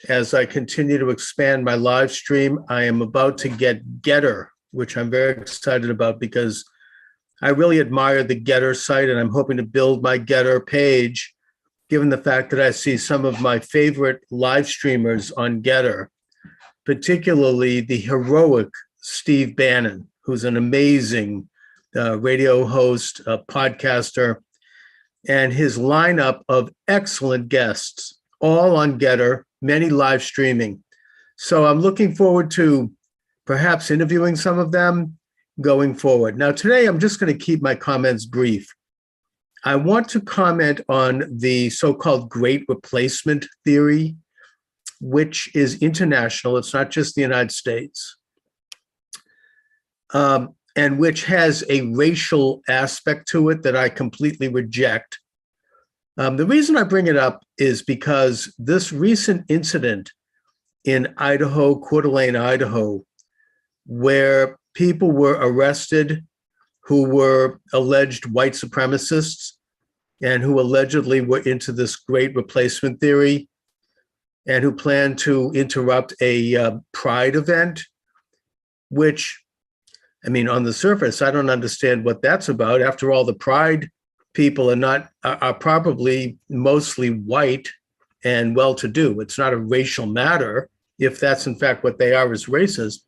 as I continue to expand my live stream. I am about to get Getter, which I'm very excited about because I really admire the Getter site, and I'm hoping to build my Getter page, given the fact that I see some of my favorite live streamers on Getter, particularly the heroic Steve Bannon, who's an amazing radio host, a podcaster, and his lineup of excellent guests, all on Getter, many live streaming. So I'm looking forward to perhaps interviewing some of them going forward. Now, today, I'm just going to keep my comments brief. I want to comment on the so-called Great Replacement theory, which is international. It's not just the United States, and which has a racial aspect to it that I completely reject. The reason I bring it up is because this recent incident in Idaho, Coeur d'Alene, Idaho, where people were arrested who were alleged white supremacists and who allegedly were into this Great Replacement theory and who planned to interrupt a pride event, which, I mean, on the surface, I don't understand what that's about. After all, the pride people are probably mostly white and well-to-do. It's not a racial matter, if that's in fact what they are, as racist.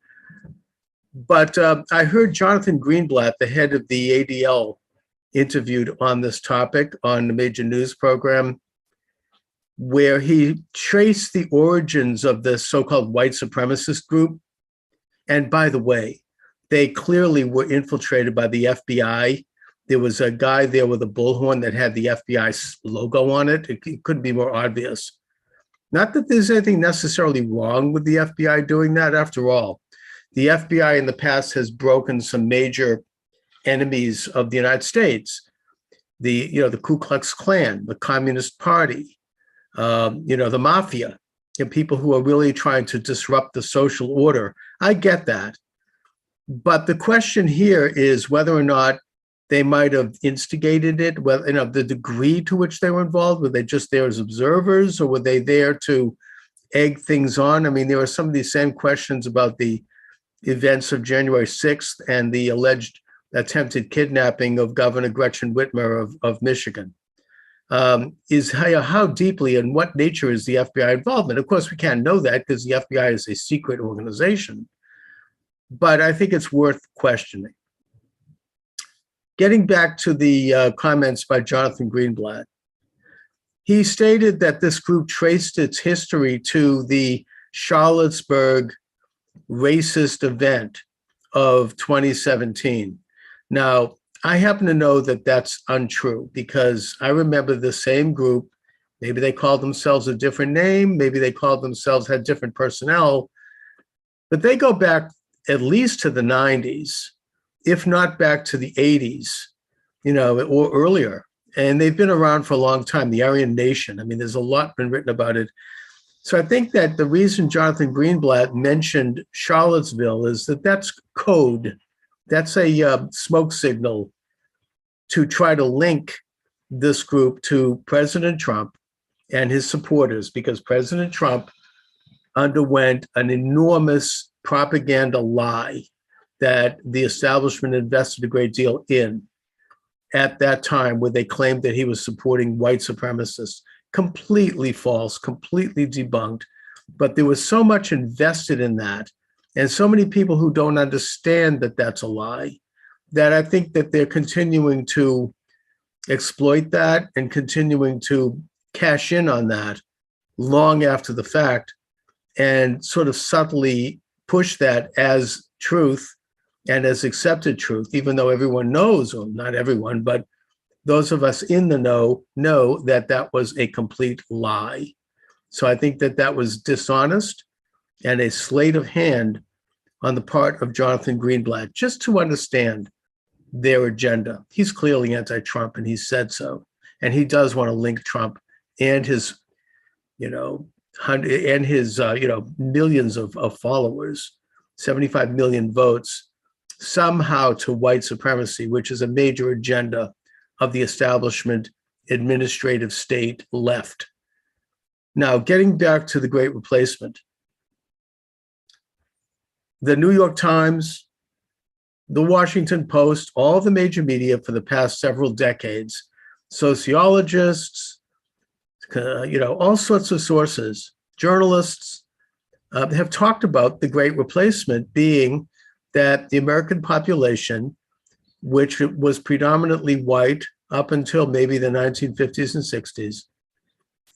But I heard Jonathan Greenblatt, the head of the ADL, interviewed on this topic on a major news program, where he traced the origins of this so-called white supremacist group. And by the way, they clearly were infiltrated by the FBI. There was a guy there with a bullhorn that had the FBI logo on it. It couldn't be more obvious. Not that there's anything necessarily wrong with the FBI doing that. After all, the FBI in the past has broken some major enemies of the United States. The Ku Klux Klan, the Communist Party, the mafia, people who are really trying to disrupt the social order. I get that. But the question here is whether or not they might have instigated it, whether, the degree to which they were involved. Were they just there as observers, or were they there to egg things on? I mean, there are some of these same questions about the events of January 6th and the alleged attempted kidnapping of Governor Gretchen Whitmer of Michigan. Is how deeply and what nature is the FBI involvement? Of course, we can't know that because the FBI is a secret organization. But I think it's worth questioning. Getting back to the comments by Jonathan Greenblatt, he stated that this group traced its history to the Charlottesburg racist event of 2017. Now, I happen to know that that's untrue because I remember the same group. Maybe they called themselves a different name. Maybe they had different personnel, but they go back at least to the 90s, if not back to the 80s, or earlier. And they've been around for a long time, the Aryan Nation. I mean, there's a lot been written about it. So I think that the reason Jonathan Greenblatt mentioned Charlottesville is that that's code. That's a smoke signal to try to link this group to President Trump and his supporters, because President Trump underwent an enormous propaganda lie that the establishment invested a great deal in at that time, where they claimed that he was supporting white supremacists. Completely false, completely debunked. But there was so much invested in that, and so many people who don't understand that that's a lie, that I think that they're continuing to exploit that and continuing to cash in on that long after the fact, and sort of subtly push that as truth and as accepted truth, even though everyone knows, or not everyone, but those of us in the know that that was a complete lie. So I think that that was dishonest and a sleight of hand on the part of Jonathan Greenblatt, just to understand their agenda. He's clearly anti-Trump, and he said so. And he does want to link Trump and his, millions of followers, 75 million votes, somehow to white supremacy, which is a major agenda of the establishment administrative state left. Now, getting back to the Great Replacement, the New York Times, the Washington Post, all the major media for the past several decades, sociologists, all sorts of sources, journalists have talked about the Great Replacement being that the American population, which was predominantly white up until maybe the 1950s and 60s,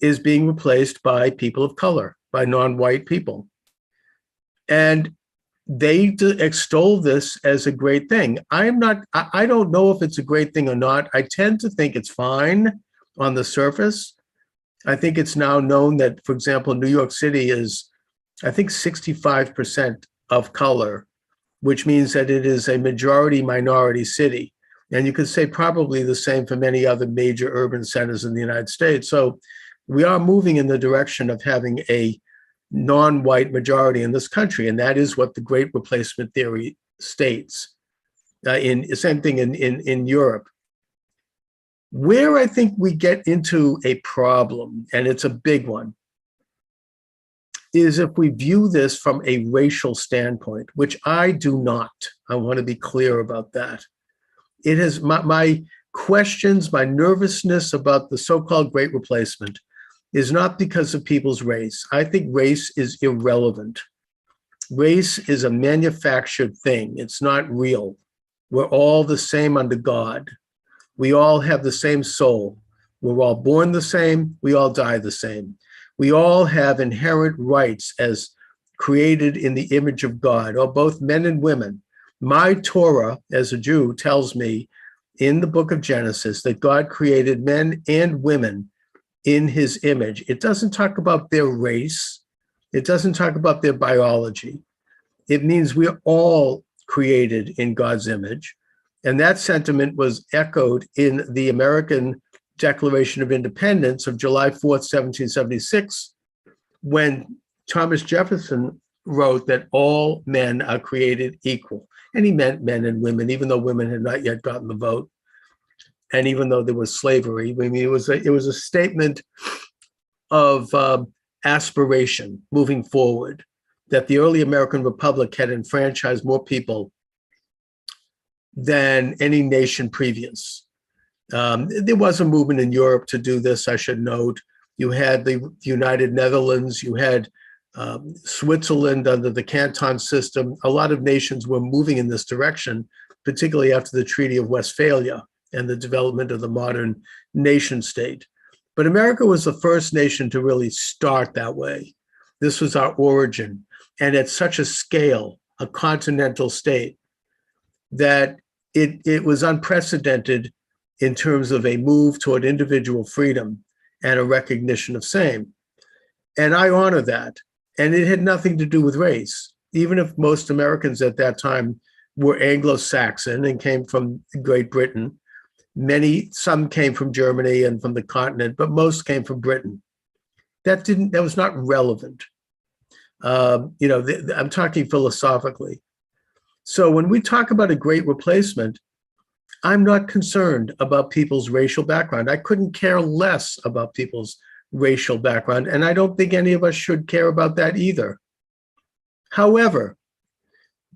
is being replaced by people of color, by non-white people. And they extol this as a great thing. I don't know if it's a great thing or not. I tend to think it's fine on the surface. I think it's now known that, for example, New York City is, I think, 65% of color, which means that it is a majority minority city. And you could say probably the same for many other major urban centers in the United States. So we are moving in the direction of having a non-white majority in this country. And that is what the Great Replacement theory states. Same thing in Europe. Where I think we get into a problem, and it's a big one, is if we view this from a racial standpoint, which I do not. I want to be clear about that. It has my questions, my nervousness about the so-called Great Replacement is not because of people's race. I think race is irrelevant. Race is a manufactured thing. It's not real. We're all the same under God. We all have the same soul. We're all born the same. We all die the same. We all have inherent rights as created in the image of God, or both men and women. My Torah, as a Jew, tells me in the book of Genesis that God created men and women in his image. It doesn't talk about their race. It doesn't talk about their biology. It means we're all created in God's image. And that sentiment was echoed in the American Declaration of Independence of July 4th, 1776, when Thomas Jefferson wrote that all men are created equal. And he meant men and women, even though women had not yet gotten the vote. And even though there was slavery, I mean, it was a statement of aspiration moving forward, that the early American Republic had enfranchised more people than any nation previous. There was a movement in Europe to do this, I should note. You had the United Netherlands, you had Switzerland under the Canton system. A lot of nations were moving in this direction, particularly after the Treaty of Westphalia and the development of the modern nation state. But America was the first nation to really start that way. This was our origin. And at such a scale, a continental state, that it was unprecedented in terms of a move toward individual freedom and a recognition of same. And I honor that. And it had nothing to do with race. Even if most Americans at that time were Anglo-Saxon and came from Great Britain, some came from Germany and from the continent, but most came from Britain. That was not relevant. I'm talking philosophically. So when we talk about a Great Replacement, I'm not concerned about people's racial background. I couldn't care less about people's racial background, and I don't think any of us should care about that either. However,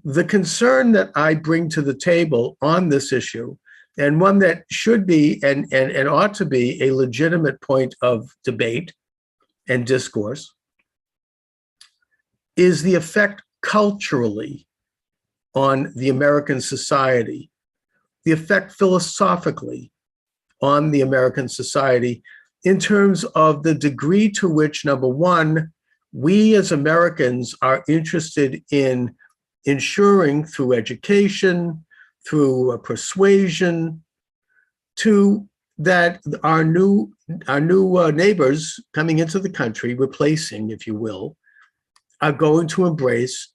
the concern that I bring to the table on this issue, and one that should be and ought to be a legitimate point of debate and discourse, is the effect culturally on the American society, the effect philosophically on the American society in terms of the degree to which, number one, we as Americans are interested in ensuring through education, through persuasion, that our new neighbors coming into the country, replacing, if you will, are going to embrace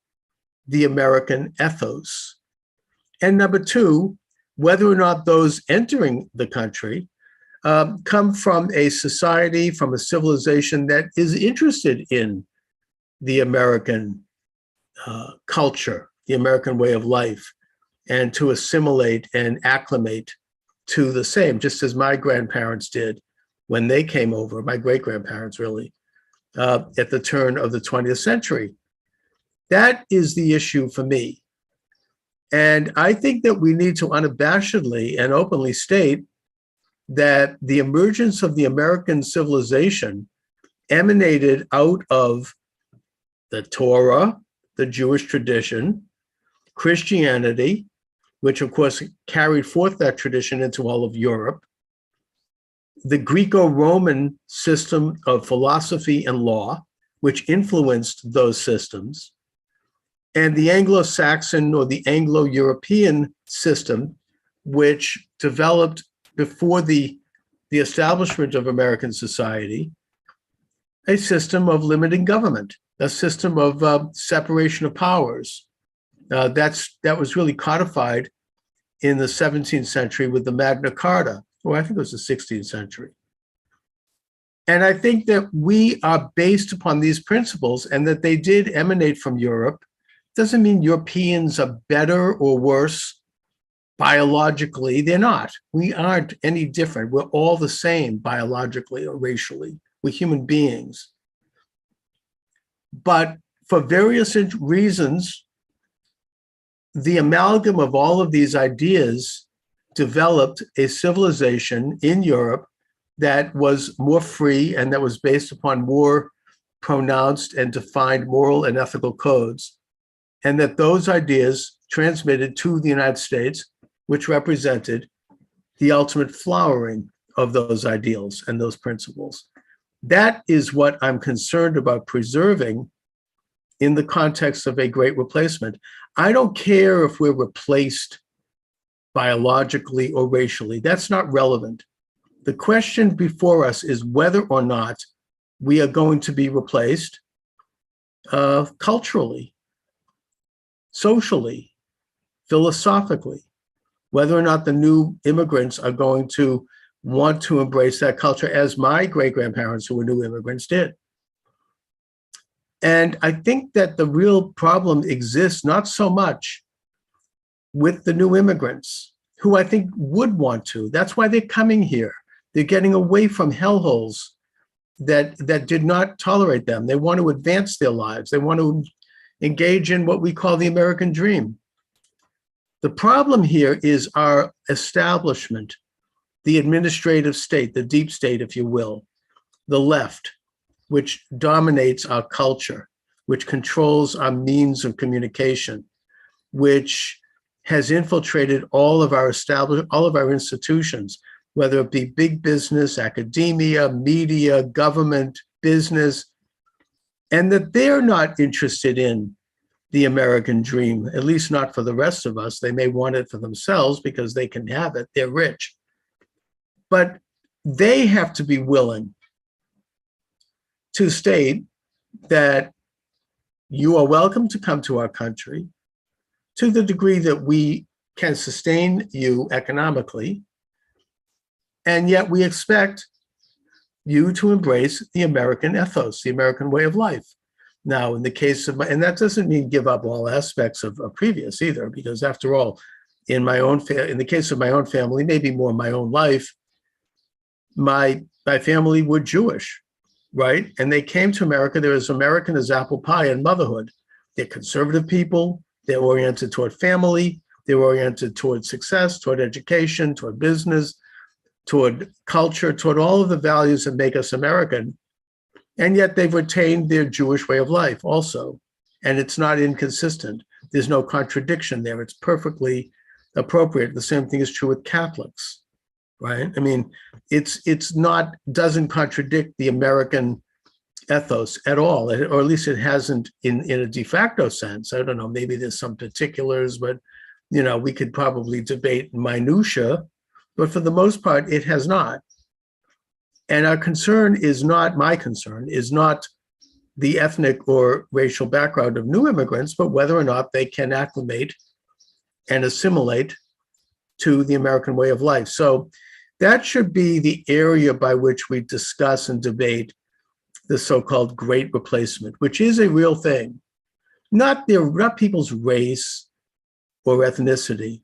the American ethos. And number two, whether or not those entering the country come from a society, from a civilization that is interested in the American culture, the American way of life, and to assimilate and acclimate to the same, just as my grandparents did when they came over, my great-grandparents really, at the turn of the 20th century. That is the issue for me. And I think that we need to unabashedly and openly state that the emergence of the American civilization emanated out of the Torah, the Jewish tradition, Christianity, which of course carried forth that tradition into all of Europe, the Greco-Roman system of philosophy and law, which influenced those systems, and the Anglo-Saxon or the Anglo-European system, which developed before the establishment of American society, a system of limited government, a system of separation of powers. That was really codified in the 17th century with the Magna Carta, or I think it was the 16th century. And I think that we are based upon these principles, and that they did emanate from Europe. Doesn't mean Europeans are better or worse biologically. They're not. We aren't any different. We're all the same biologically or racially. We're human beings. But for various reasons, the amalgam of all of these ideas developed a civilization in Europe that was more free and that was based upon more pronounced and defined moral and ethical codes. And that those ideas transmitted to the United States, which represented the ultimate flowering of those ideals and those principles. That is what I'm concerned about preserving in the context of a great replacement. I don't care if we're replaced biologically or racially. That's not relevant. The question before us is whether or not we are going to be replaced culturally, socially, philosophically, whether or not the new immigrants are going to want to embrace that culture as my great-grandparents who were new immigrants did. And I think that the real problem exists not so much with the new immigrants, who I think would want to. That's why they're coming here. They're getting away from hellholes that did not tolerate them. They want to advance their lives. They want to engage in what we call the American dream. The problem here is our establishment, the administrative state, the deep state, if you will, the left, which dominates our culture, which controls our means of communication, which has infiltrated all of our institutions, whether it be big business, academia, media, government, business, and that they're not interested in the American dream, at least not for the rest of us. They may want it for themselves because they can have it, they're rich. But they have to be willing to state that you are welcome to come to our country to the degree that we can sustain you economically, and yet we expect you to embrace the American ethos, the American way of life. Now, in the case of and that doesn't mean give up all aspects of previous either, because after all, in the case of my own family, maybe more my own life, my family were Jewish, right? And they came to America. They're as American as apple pie and motherhood. They're conservative people. They're oriented toward family. They're oriented toward success, toward education, toward business, toward culture, toward all of the values that make us American. And yet they've retained their Jewish way of life also. And it's not inconsistent. There's no contradiction there. It's perfectly appropriate. The same thing is true with Catholics, right? I mean, doesn't contradict the American ethos at all, or at least it hasn't in a de facto sense. I don't know, maybe there's some particulars, but we could probably debate minutia, but for the most part, it has not. And my concern is not the ethnic or racial background of new immigrants, but whether or not they can acclimate and assimilate to the American way of life. So that should be the area by which we discuss and debate the so-called great replacement, which is a real thing. Not people's race or ethnicity,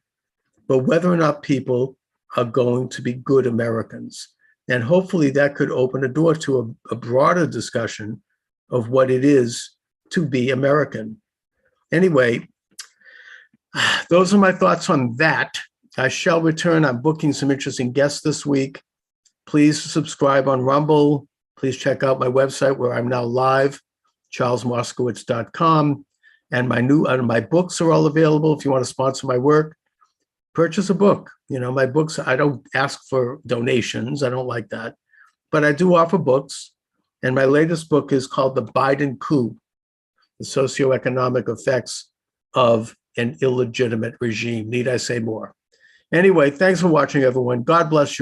but whether or not people are going to be good Americans. And hopefully that could open a door to a broader discussion of what it is to be American. Anyway, those are my thoughts on that. I shall return. I'm booking some interesting guests this week. Please subscribe on Rumble. Please check out my website where I'm now live, charlesmoscowitz.com. And my books are all available. If you want to sponsor my work, purchase a book. My books, I don't ask for donations. I don't like that. But I do offer books. And my latest book is called The Biden Coup, The Socioeconomic Effects of an Illegitimate Regime. Need I say more? Anyway, thanks for watching, everyone. God bless you.